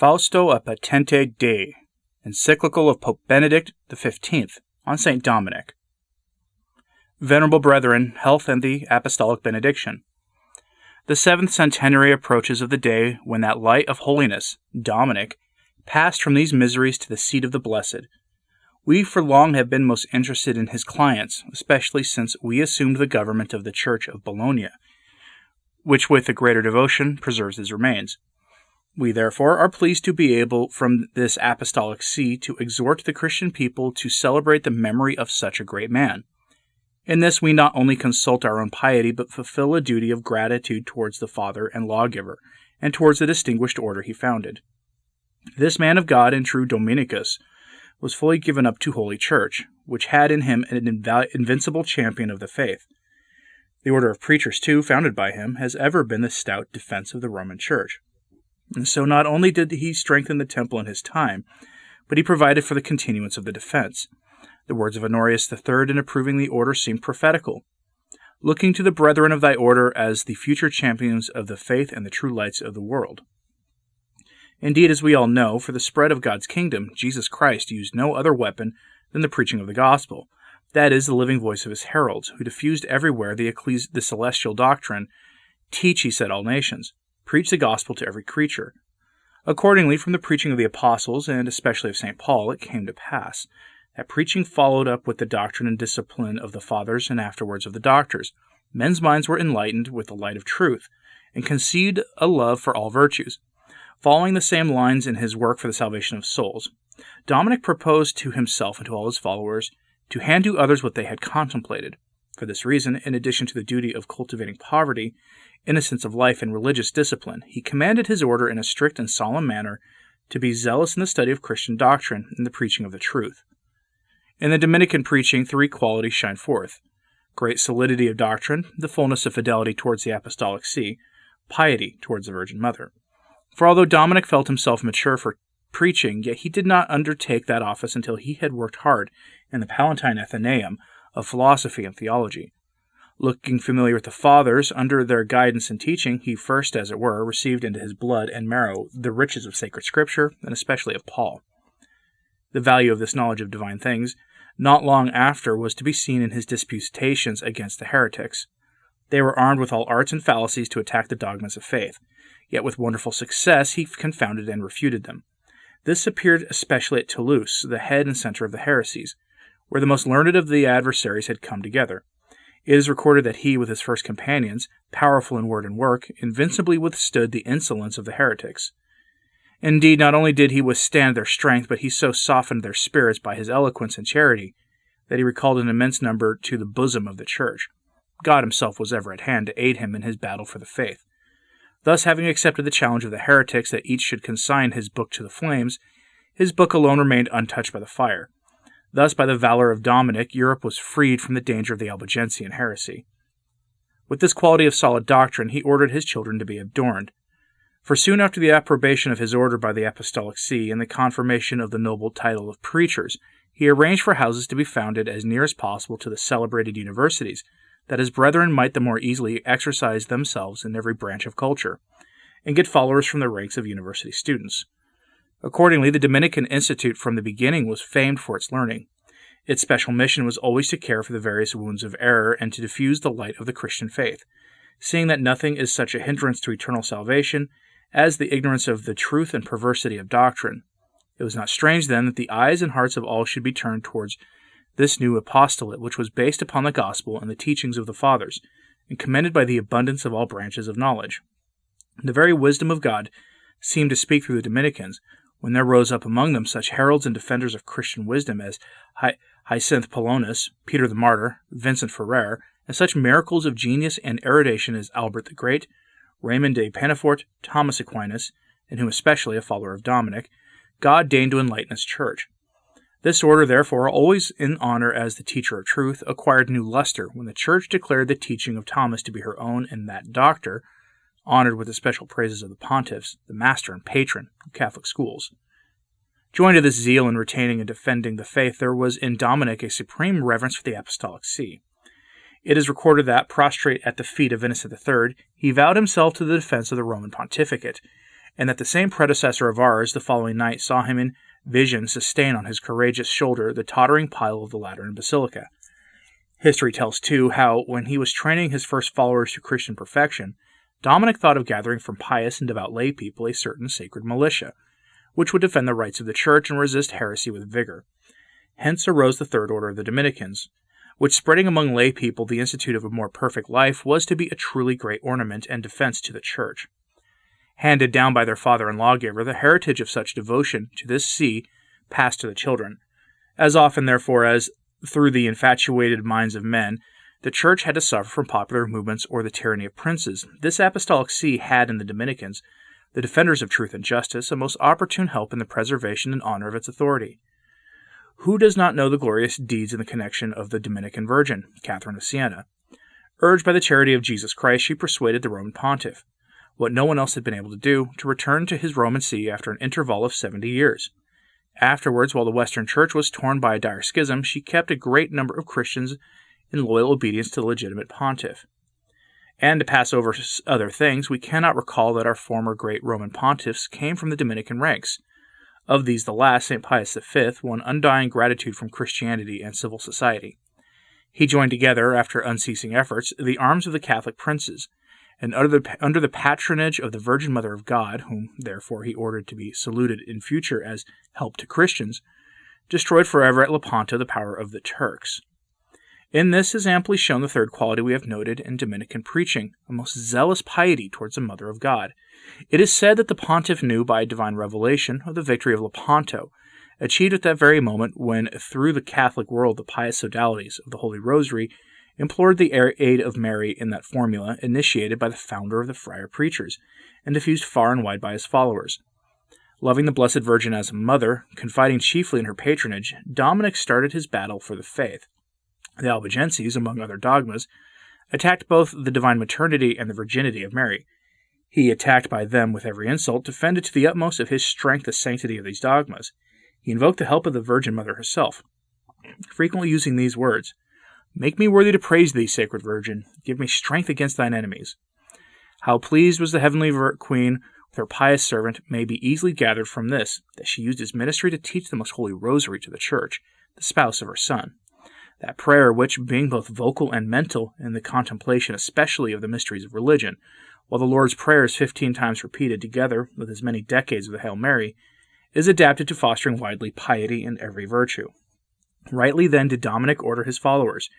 FAUSTO APPETENTE Dei, encyclical of Pope Benedict XV on St. Dominic. Venerable Brethren, health and the Apostolic Benediction. The 7th centenary approaches of the day when that light of holiness, Dominic, passed from these miseries to the seat of the blessed. We for long have been most interested in his clients, especially since we assumed the government of the Church of Bologna, which with a greater devotion preserves his remains. We therefore are pleased to be able from this apostolic see to exhort the Christian people to celebrate the memory of such a great man. In this we not only consult our own piety, but fulfill a duty of gratitude towards the Father and Lawgiver, and towards the distinguished order he founded. This man of God and true Dominicus was fully given up to Holy Church, which had in him an invincible champion of the faith. The order of preachers, too, founded by him, has ever been the stout defense of the Roman Church. And so not only did he strengthen the temple in his time, but he provided for the continuance of the defense. The words of Honorius III in approving the order seem prophetical. Looking to the brethren of thy order as the future champions of the faith and the true lights of the world. Indeed, as we all know, for the spread of God's kingdom, Jesus Christ used no other weapon than the preaching of the gospel, that is, the living voice of his heralds, who diffused everywhere the celestial doctrine. Teach, he said, all nations. Preach the gospel to every creature. Accordingly, from the preaching of the apostles, and especially of St. Paul, it came to pass that preaching followed up with the doctrine and discipline of the fathers and afterwards of the doctors. Men's minds were enlightened with the light of truth, and conceived a love for all virtues. Following the same lines in his work for the salvation of souls, Dominic proposed to himself and to all his followers to hand to others what they had contemplated. For this reason, in addition to the duty of cultivating poverty, innocence of life, and religious discipline, he commanded his order in a strict and solemn manner to be zealous in the study of Christian doctrine and the preaching of the truth. In the Dominican preaching, 3 qualities shine forth: great solidity of doctrine, the fullness of fidelity towards the apostolic see, piety towards the Virgin Mother. For although Dominic felt himself mature for preaching, yet he did not undertake that office until he had worked hard in the Palatine Athenaeum of philosophy and theology. Looking familiar with the Fathers, under their guidance and teaching, he first, as it were, received into his blood and marrow the riches of sacred Scripture, and especially of Paul. The value of this knowledge of divine things, not long after, was to be seen in his disputations against the heretics. They were armed with all arts and fallacies to attack the dogmas of faith, yet with wonderful success he confounded and refuted them. This appeared especially at Toulouse, the head and center of the heresies, where the most learned of the adversaries had come together. It is recorded that he, with his first companions, powerful in word and work, invincibly withstood the insolence of the heretics. Indeed, not only did he withstand their strength, but he so softened their spirits by his eloquence and charity that he recalled an immense number to the bosom of the Church. God himself was ever at hand to aid him in his battle for the faith. Thus, having accepted the challenge of the heretics that each should consign his book to the flames, his book alone remained untouched by the fire. Thus, by the valor of Dominic, Europe was freed from the danger of the Albigensian heresy. With this quality of solid doctrine, he ordered his children to be adorned. For soon after the approbation of his order by the Apostolic See and the confirmation of the noble title of preachers, he arranged for houses to be founded as near as possible to the celebrated universities, that his brethren might the more easily exercise themselves in every branch of culture, and get followers from the ranks of university students. Accordingly, the Dominican Institute from the beginning was famed for its learning. Its special mission was always to care for the various wounds of error and to diffuse the light of the Christian faith, seeing that nothing is such a hindrance to eternal salvation as the ignorance of the truth and perversity of doctrine. It was not strange, then, that the eyes and hearts of all should be turned towards this new apostolate, which was based upon the gospel and the teachings of the Fathers, and commended by the abundance of all branches of knowledge. The very wisdom of God seemed to speak through the Dominicans, when there rose up among them such heralds and defenders of Christian wisdom as Hyacinth Polonus, Peter the Martyr, Vincent Ferrer, and such miracles of genius and erudition as Albert the Great, Raymond de Pennafort, Thomas Aquinas, and whom especially, a follower of Dominic, God deigned to enlighten his church. This order, therefore, always in honor as the teacher of truth, acquired new luster when the Church declared the teaching of Thomas to be her own, and that doctor, honored with the special praises of the pontiffs, the master and patron of Catholic schools. Joined to this zeal in retaining and defending the faith, there was in Dominic a supreme reverence for the Apostolic See. It is recorded that, prostrate at the feet of Innocent III, he vowed himself to the defense of the Roman pontificate, and that the same predecessor of ours the following night saw him in vision sustain on his courageous shoulder the tottering pile of the Lateran Basilica. History tells, too, how, when he was training his first followers to Christian perfection, Dominic thought of gathering from pious and devout lay people a certain sacred militia, which would defend the rights of the Church and resist heresy with vigor. Hence arose the Third Order of the Dominicans, which, spreading among lay people the institute of a more perfect life, was to be a truly great ornament and defense to the Church. Handed down by their father and lawgiver, the heritage of such devotion to this see passed to the children. As often, therefore, as, through the infatuated minds of men, the Church had to suffer from popular movements or the tyranny of princes, this apostolic see had in the Dominicans, the defenders of truth and justice, a most opportune help in the preservation and honor of its authority. Who does not know the glorious deeds in the connection of the Dominican Virgin, Catherine of Siena? Urged by the charity of Jesus Christ, she persuaded the Roman pontiff, what no one else had been able to do, to return to his Roman see after an interval of 70 years. Afterwards, while the Western Church was torn by a dire schism, she kept a great number of Christians in loyal obedience to the legitimate pontiff. And to pass over other things, we cannot recall that our former great Roman pontiffs came from the Dominican ranks. Of these, the last, St. Pius V, won undying gratitude from Christianity and civil society. He joined together, after unceasing efforts, the arms of the Catholic princes, and under the patronage of the Virgin Mother of God, whom therefore he ordered to be saluted in future as help to Christians, destroyed forever at Lepanto the power of the Turks. In this is amply shown the third quality we have noted in Dominican preaching, a most zealous piety towards the Mother of God. It is said that the pontiff knew by divine revelation of the victory of Lepanto, achieved at that very moment when, through the Catholic world, the pious sodalities of the Holy Rosary implored the aid of Mary in that formula initiated by the founder of the Friar Preachers, and diffused far and wide by his followers. Loving the Blessed Virgin as a mother, confiding chiefly in her patronage, Dominic started his battle for the faith. The Albigenses, among other dogmas, attacked both the divine maternity and the virginity of Mary. He, attacked by them with every insult, defended to the utmost of his strength the sanctity of these dogmas. He invoked the help of the Virgin Mother herself, frequently using these words, "Make me worthy to praise thee, Sacred Virgin. Give me strength against thine enemies." How pleased was the heavenly Queen with her pious servant may be easily gathered from this, that she used his ministry to teach the most holy Rosary to the Church, the spouse of her Son. That prayer which, being both vocal and mental in the contemplation especially of the mysteries of religion, while the Lord's Prayer is 15 times repeated together with as many decades of the Hail Mary, is adapted to fostering widely piety in every virtue. Rightly then did Dominic order his followers,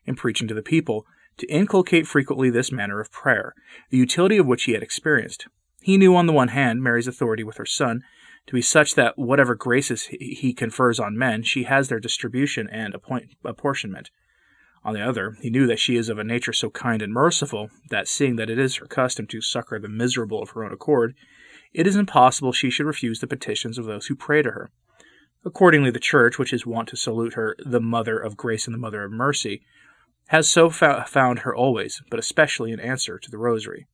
in preaching to the people, to inculcate frequently this manner of prayer, the utility of which he had experienced. He knew on the one hand Mary's authority with her Son to be such that whatever graces he confers on men, she has their distribution and apportionment. On the other, he knew that she is of a nature so kind and merciful that, seeing that it is her custom to succor the miserable of her own accord, it is impossible she should refuse the petitions of those who pray to her. Accordingly, the Church, which is wont to salute her the Mother of Grace and the Mother of Mercy, has so found her always, but especially in answer to the Rosary.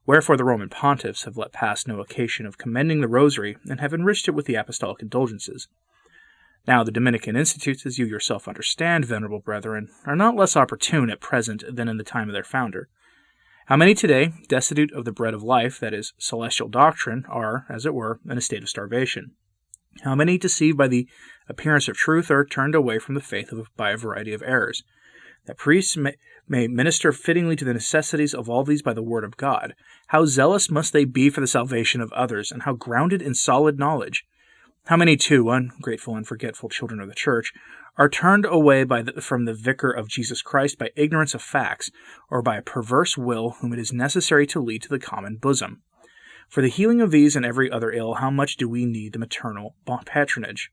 Wherefore the Roman pontiffs have let pass no occasion of commending the Rosary, and have enriched it with the apostolic indulgences. Now the Dominican institutes, as you yourself understand, venerable brethren, are not less opportune at present than in the time of their founder. How many today, destitute of the bread of life, that is, celestial doctrine, are, as it were, in a state of starvation? How many, deceived by the appearance of truth, are turned away from the faith by a variety of errors? That priests may minister fittingly to the necessities of all these by the word of God. How zealous must they be for the salvation of others, and how grounded in solid knowledge? How many, too, ungrateful and forgetful children of the Church, are turned away from the Vicar of Jesus Christ by ignorance of facts, or by a perverse will whom it is necessary to lead to the common bosom? For the healing of these and every other ill, how much do we need the maternal patronage?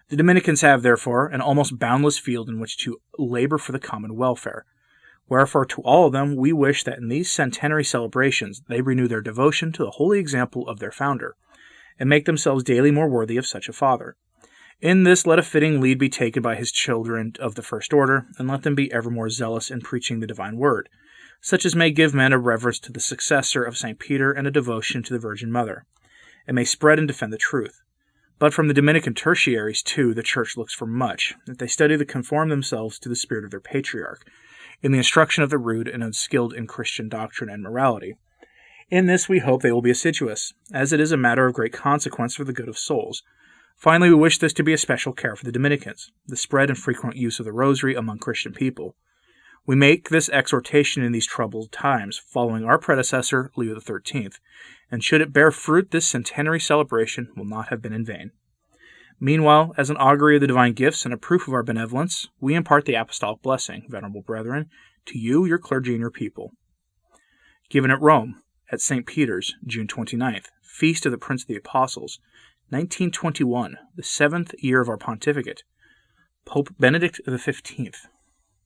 The Dominicans have, therefore, an almost boundless field in which to labor for the common welfare. Wherefore, to all of them, we wish that in these centenary celebrations they renew their devotion to the holy example of their founder, and make themselves daily more worthy of such a father. In this let a fitting lead be taken by his children of the first order, and let them be ever more zealous in preaching the divine word, such as may give men a reverence to the successor of St. Peter and a devotion to the Virgin Mother, and may spread and defend the truth. But from the Dominican tertiaries, too, the Church looks for much, that they study to conform themselves to the spirit of their patriarch, in the instruction of the rude and unskilled in Christian doctrine and morality. In this we hope they will be assiduous, as it is a matter of great consequence for the good of souls. Finally, we wish this to be a special care for the Dominicans, the spread and frequent use of the rosary among Christian people. We make this exhortation in these troubled times, following our predecessor, Leo XIII, and should it bear fruit, this centenary celebration will not have been in vain. Meanwhile, as an augury of the divine gifts and a proof of our benevolence, we impart the apostolic blessing, venerable brethren, to you, your clergy, and your people. Given at Rome, at St. Peter's, June 29th, Feast of the Prince of the Apostles, 1921, the 7th year of our pontificate, Pope Benedict XV.